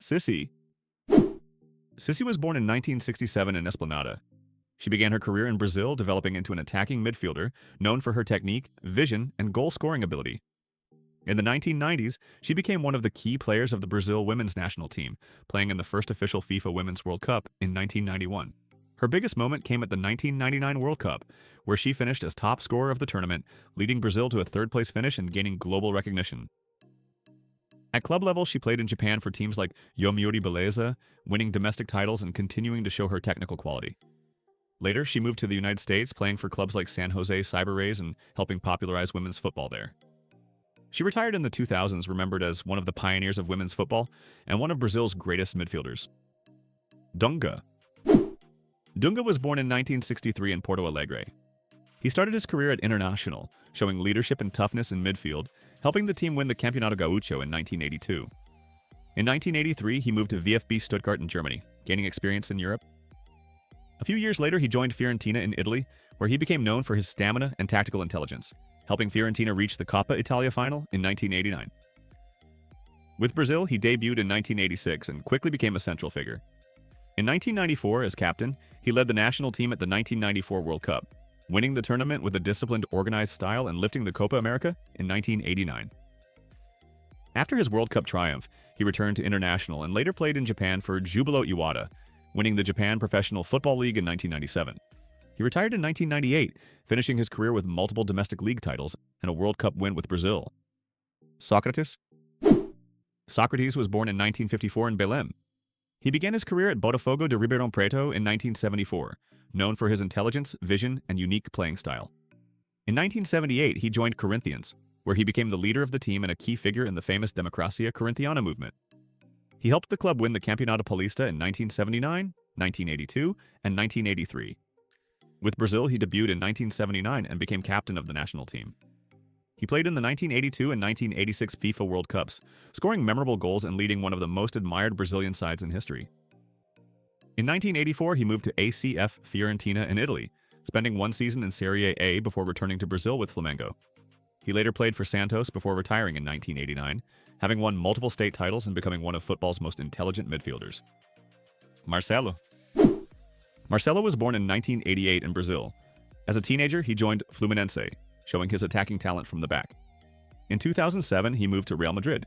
Sissi. Sissi was born in 1967 in Esplanada. She began her career in Brazil, developing into an attacking midfielder known for her technique, vision, and goal-scoring ability. In the 1990s, she became one of the key players of the Brazil women's national team, playing in the first official FIFA Women's World Cup in 1991. Her biggest moment came at the 1999 World Cup, where she finished as top scorer of the tournament, leading Brazil to a third-place finish and gaining global recognition. At club level, she played in Japan for teams like Yomiuri Beleza, winning domestic titles and continuing to show her technical quality. Later, she moved to the United States, playing for clubs like San Jose Cyber Rays and helping popularize women's football there. She retired in the 2000s, remembered as one of the pioneers of women's football and one of Brazil's greatest midfielders. Dunga. Dunga was born in 1963 in Porto Alegre. He started his career at Internacional, showing leadership and toughness in midfield, helping the team win the Campeonato Gaúcho in 1982. In 1983, he moved to VfB Stuttgart in Germany, gaining experience in Europe. A few years later, he joined Fiorentina in Italy, where he became known for his stamina and tactical intelligence, helping Fiorentina reach the Coppa Italia final in 1989. With Brazil, he debuted in 1986 and quickly became a central figure. In 1994, as captain, he led the national team at the 1994 World Cup, winning the tournament with a disciplined, organized style and lifting the Copa America in 1989. After his World Cup triumph, he returned to International and later played in Japan for Jubilo Iwata, winning the Japan Professional Football League in 1997. He retired in 1998, finishing his career with multiple domestic league titles and a World Cup win with Brazil. Sócrates. Sócrates was born in 1954 in Belém. He began his career at Botafogo de Ribeirão Preto in 1974, known for his intelligence, vision, and unique playing style. In 1978, he joined Corinthians, where he became the leader of the team and a key figure in the famous Democracia Corintiana movement. He helped the club win the Campeonato Paulista in 1979, 1982, and 1983. With Brazil, he debuted in 1979 and became captain of the national team. He played in the 1982 and 1986 FIFA World Cups, scoring memorable goals and leading one of the most admired Brazilian sides in history. In 1984, he moved to ACF Fiorentina in Italy, spending one season in Serie A before returning to Brazil with Flamengo. He later played for Santos before retiring in 1989, having won multiple state titles and becoming one of football's most intelligent midfielders. Marcelo. Marcelo was born in 1988 in Brazil. As a teenager, he joined Fluminense, showing his attacking talent from the back. In 2007, he moved to Real Madrid.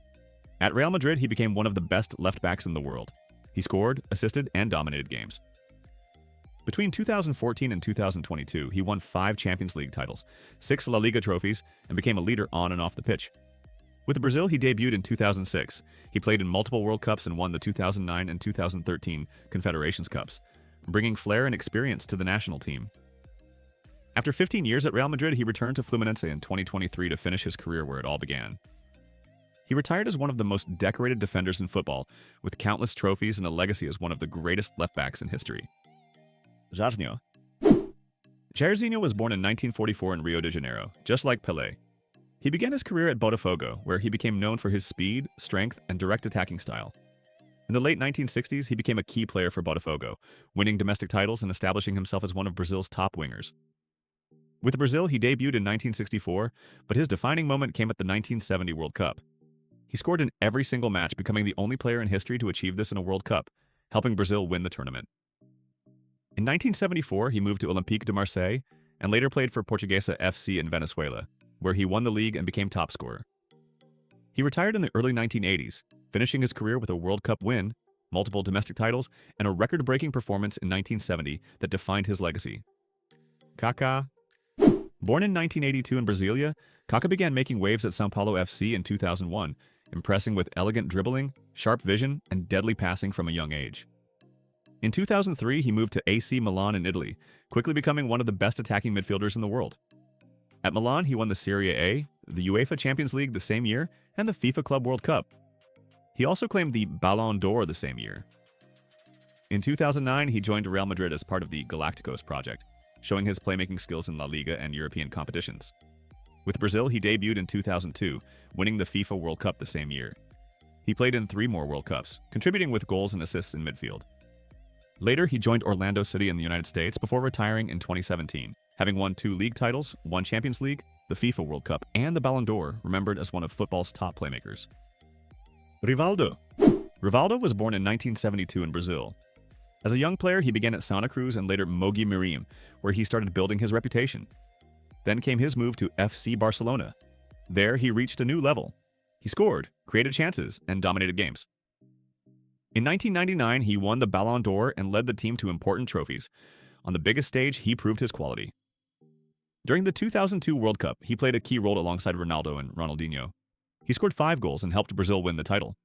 At Real Madrid, he became one of the best left-backs in the world. He scored, assisted, and dominated games. Between 2014 and 2022, he won 5 Champions League titles, 6 La Liga trophies, and became a leader on and off the pitch. With Brazil, he debuted in 2006. He played in multiple World Cups and won the 2009 and 2013 Confederations Cups, bringing flair and experience to the national team. After 15 years at Real Madrid, he returned to Fluminense in 2023 to finish his career where it all began. He retired as one of the most decorated defenders in football, with countless trophies and a legacy as one of the greatest left-backs in history. Jairzinho. Jairzinho was born in 1944 in Rio de Janeiro, just like Pelé. He began his career at Botafogo, where he became known for his speed, strength, and direct attacking style. In the late 1960s, he became a key player for Botafogo, winning domestic titles and establishing himself as one of Brazil's top wingers. With Brazil, he debuted in 1964, but his defining moment came at the 1970 World Cup. He scored in every single match, becoming the only player in history to achieve this in a World Cup, helping Brazil win the tournament. In 1974, he moved to Olympique de Marseille and later played for Portuguesa FC in Venezuela, where he won the league and became top scorer. He retired in the early 1980s, finishing his career with a World Cup win, multiple domestic titles, and a record-breaking performance in 1970 that defined his legacy. Kaká. Born in 1982 in Brasilia, Kaká began making waves at São Paulo FC in 2001, impressing with elegant dribbling, sharp vision, and deadly passing from a young age. In 2003, he moved to AC Milan in Italy, quickly becoming one of the best attacking midfielders in the world. At Milan, he won the Serie A, the UEFA Champions League the same year, and the FIFA Club World Cup. He also claimed the Ballon d'Or the same year. In 2009, he joined Real Madrid as part of the Galacticos project, showing his playmaking skills in La Liga and European competitions. With Brazil, he debuted in 2002, winning the FIFA World Cup the same year. He played in 3 more World Cups, contributing with goals and assists in midfield. Later, he joined Orlando City in the United States before retiring in 2017, having won 2 league titles, 1 Champions League, the FIFA World Cup, and the Ballon d'Or, remembered as one of football's top playmakers. Rivaldo. Rivaldo was born in 1972 in Brazil. As a young player, he began at Santa Cruz and later Mogi Mirim, where he started building his reputation. Then came his move to FC Barcelona. There, he reached a new level. He scored, created chances, and dominated games. In 1999, he won the Ballon d'Or and led the team to important trophies. On the biggest stage, he proved his quality. During the 2002 World Cup, he played a key role alongside Ronaldo and Ronaldinho. He scored 5 goals and helped Brazil win the title.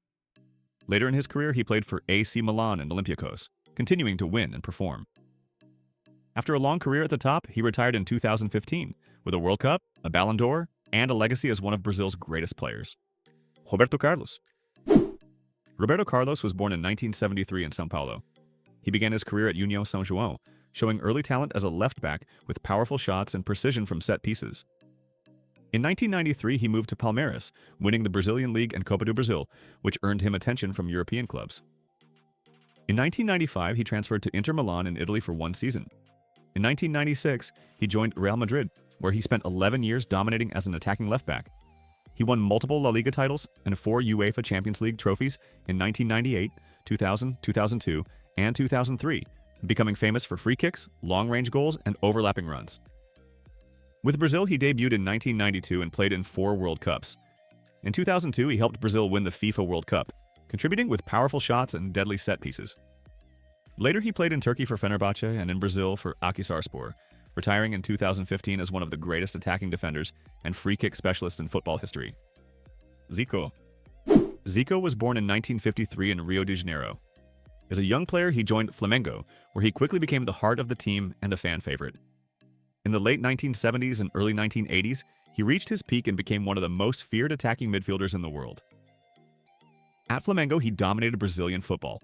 Later in his career, he played for AC Milan and Olympiacos, continuing to win and perform. After a long career at the top, he retired in 2015 with a World Cup, a Ballon d'Or, and a legacy as one of Brazil's greatest players. Roberto Carlos. Roberto Carlos was born in 1973 in São Paulo. He began his career at União São João, showing early talent as a left-back with powerful shots and precision from set pieces. In 1993, he moved to Palmeiras, winning the Brazilian League and Copa do Brasil, which earned him attention from European clubs. In 1995, he transferred to Inter Milan in Italy for 1 season. In 1996, he joined Real Madrid, where he spent 11 years dominating as an attacking left-back. He won multiple La Liga titles and 4 UEFA Champions League trophies in 1998, 2000, 2002, and 2003, becoming famous for free kicks, long-range goals, and overlapping runs. With Brazil, he debuted in 1992 and played in 4 World Cups. In 2002, he helped Brazil win the FIFA World Cup, contributing with powerful shots and deadly set pieces. Later, he played in Turkey for Fenerbahce and in Brazil for Akhisarspor, retiring in 2015 as one of the greatest attacking defenders and free kick specialists in football history. Zico. Zico was born in 1953 in Rio de Janeiro. As a young player, he joined Flamengo, where he quickly became the heart of the team and a fan favorite. In the late 1970s and early 1980s, he reached his peak and became one of the most feared attacking midfielders in the world. At Flamengo, he dominated Brazilian football.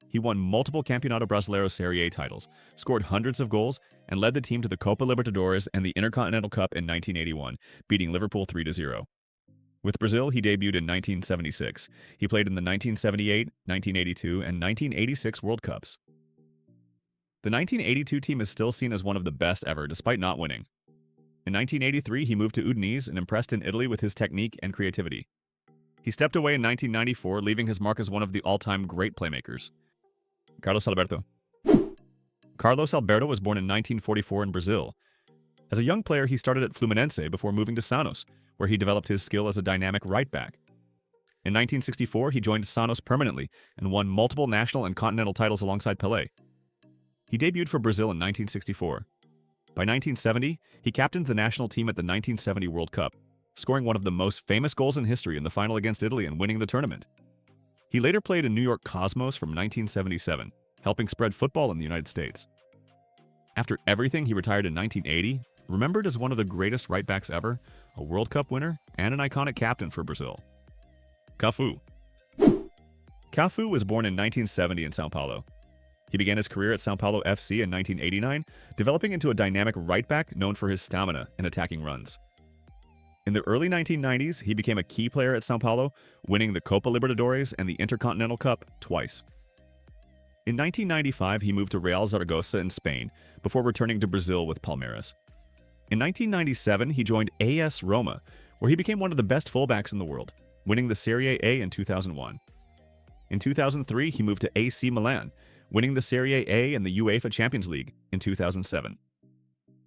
He won multiple Campeonato Brasileiro Serie A titles, scored hundreds of goals, and led the team to the Copa Libertadores and the Intercontinental Cup in 1981, beating Liverpool 3-0. With Brazil, he debuted in 1976. He played in the 1978, 1982, and 1986 World Cups. The 1982 team is still seen as one of the best ever, despite not winning. In 1983, he moved to Udinese and impressed in Italy with his technique and creativity. He stepped away in 1994, leaving his mark as one of the all-time great playmakers. Carlos Alberto. Carlos Alberto was born in 1944 in Brazil. As a young player, he started at Fluminense before moving to Santos, where he developed his skill as a dynamic right-back. In 1964, he joined Santos permanently and won multiple national and continental titles alongside Pelé. He debuted for Brazil in 1964. By 1970, he captained the national team at the 1970 World Cup, scoring one of the most famous goals in history in the final against Italy and winning the tournament. He later played in New York Cosmos from 1977, helping spread football in the United States. After everything, he retired in 1980, remembered as one of the greatest right-backs ever, a World Cup winner, and an iconic captain for Brazil. Cafu. Cafu was born in 1970 in São Paulo. He began his career at São Paulo FC in 1989, developing into a dynamic right-back known for his stamina and attacking runs. In the early 1990s, he became a key player at São Paulo, winning the Copa Libertadores and the Intercontinental Cup twice. In 1995, he moved to Real Zaragoza in Spain, before returning to Brazil with Palmeiras. In 1997, he joined AS Roma, where he became one of the best fullbacks in the world, winning the Serie A in 2001. In 2003, he moved to AC Milan, winning the Serie A and the UEFA Champions League in 2007.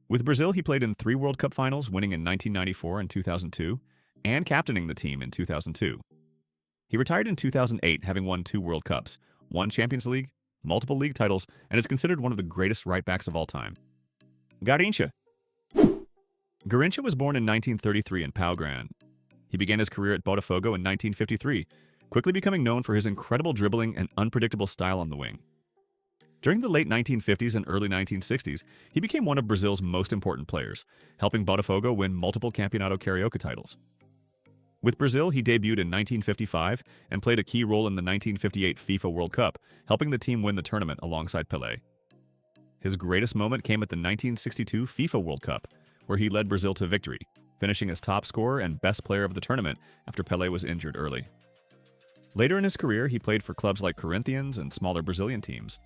With Brazil, he played in 3 World Cup finals, winning in 1994 and 2002, and captaining the team in 2002. He retired in 2008, having won 2 World Cups, 1 Champions League, multiple league titles, and is considered one of the greatest right-backs of all time. Garrincha. Garrincha was born in 1933 in Pau Grande. He began his career at Botafogo in 1953, quickly becoming known for his incredible dribbling and unpredictable style on the wing. During the late 1950s and early 1960s, he became one of Brazil's most important players, helping Botafogo win multiple Campeonato Carioca titles. With Brazil, he debuted in 1955 and played a key role in the 1958 FIFA World Cup, helping the team win the tournament alongside Pelé. His greatest moment came at the 1962 FIFA World Cup, where he led Brazil to victory, finishing as top scorer and best player of the tournament after Pelé was injured early. Later in his career, he played for clubs like Corinthians and smaller Brazilian teams.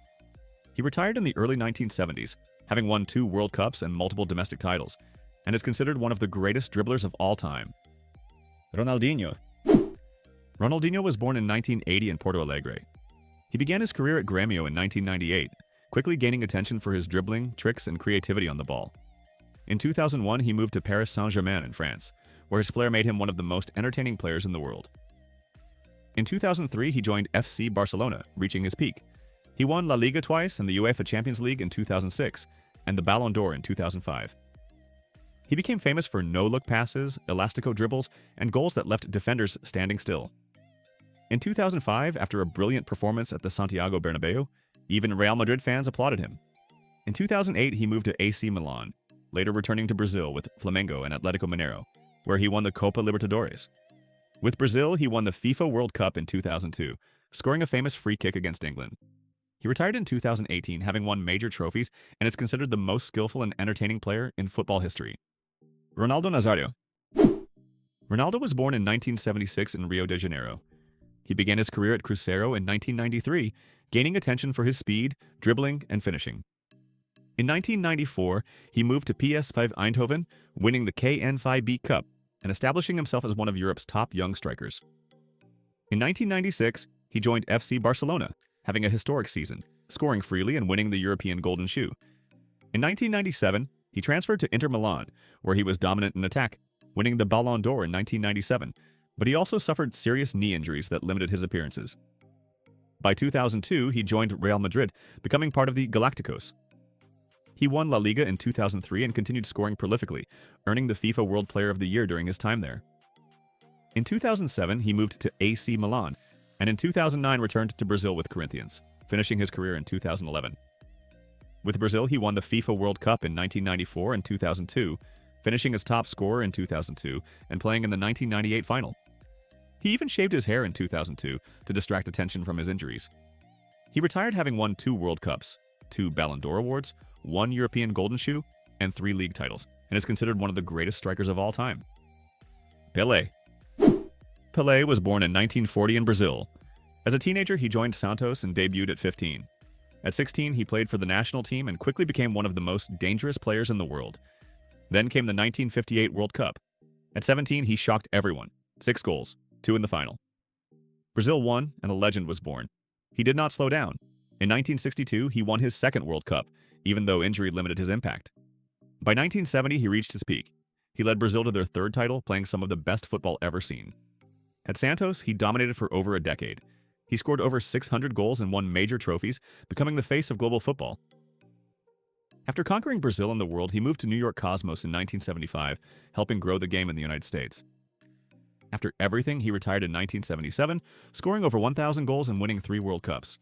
He retired in the early 1970s, having won 2 World Cups and multiple domestic titles, and is considered one of the greatest dribblers of all time. Ronaldinho. Ronaldinho was born in 1980 in Porto Alegre. He began his career at Grêmio in 1998, quickly gaining attention for his dribbling, tricks, and creativity on the ball. In 2001, he moved to Paris Saint-Germain in France, where his flair made him one of the most entertaining players in the world. In 2003, he joined FC Barcelona, reaching his peak. He won La Liga twice and the UEFA Champions League in 2006, and the Ballon d'Or in 2005. He became famous for no-look passes, elastico dribbles, and goals that left defenders standing still. In 2005, after a brilliant performance at the Santiago Bernabeu, even Real Madrid fans applauded him. In 2008, he moved to AC Milan, later returning to Brazil with Flamengo and Atlético Mineiro, where he won the Copa Libertadores. With Brazil, he won the FIFA World Cup in 2002, scoring a famous free kick against England. He retired in 2018, having won major trophies, and is considered the most skillful and entertaining player in football history. Ronaldo Nazário. Ronaldo was born in 1976 in Rio de Janeiro. He began his career at Cruzeiro in 1993, gaining attention for his speed, dribbling, and finishing. In 1994, he moved to PSV Eindhoven, winning the KNVB Cup and establishing himself as one of Europe's top young strikers. In 1996, he joined FC Barcelona, having a historic season, scoring freely and winning the European Golden Shoe. In 1997, he transferred to Inter Milan, where he was dominant in attack, winning the Ballon d'Or in 1997, but he also suffered serious knee injuries that limited his appearances. By 2002, he joined Real Madrid, becoming part of the Galacticos. He won La Liga in 2003 and continued scoring prolifically, earning the FIFA World Player of the Year during his time there. In 2007, he moved to AC Milan, and in 2009 returned to Brazil with Corinthians, finishing his career in 2011. With Brazil, he won the FIFA World Cup in 1994 and 2002, finishing as top scorer in 2002 and playing in the 1998 final. He even shaved his hair in 2002 to distract attention from his injuries. He retired having won 2 World Cups, 2 Ballon d'Or awards, 1 European Golden Shoe, and 3 league titles, and is considered one of the greatest strikers of all time. Pelé. Pelé was born in 1940 in Brazil. As a teenager, he joined Santos and debuted at 15. At 16, he played for the national team and quickly became one of the most dangerous players in the world. Then came the 1958 World Cup. At 17, he shocked everyone. 6 goals, 2 in the final. Brazil won, and a legend was born. He did not slow down. In 1962, he won his 2nd World Cup, even though injury limited his impact. By 1970, he reached his peak. He led Brazil to their 3rd title, playing some of the best football ever seen. At Santos, he dominated for over a decade. He scored over 600 goals and won major trophies, becoming the face of global football. After conquering Brazil and the world, he moved to New York Cosmos in 1975, helping grow the game in the United States. After everything, he retired in 1977, scoring over 1,000 goals and winning 3 World Cups.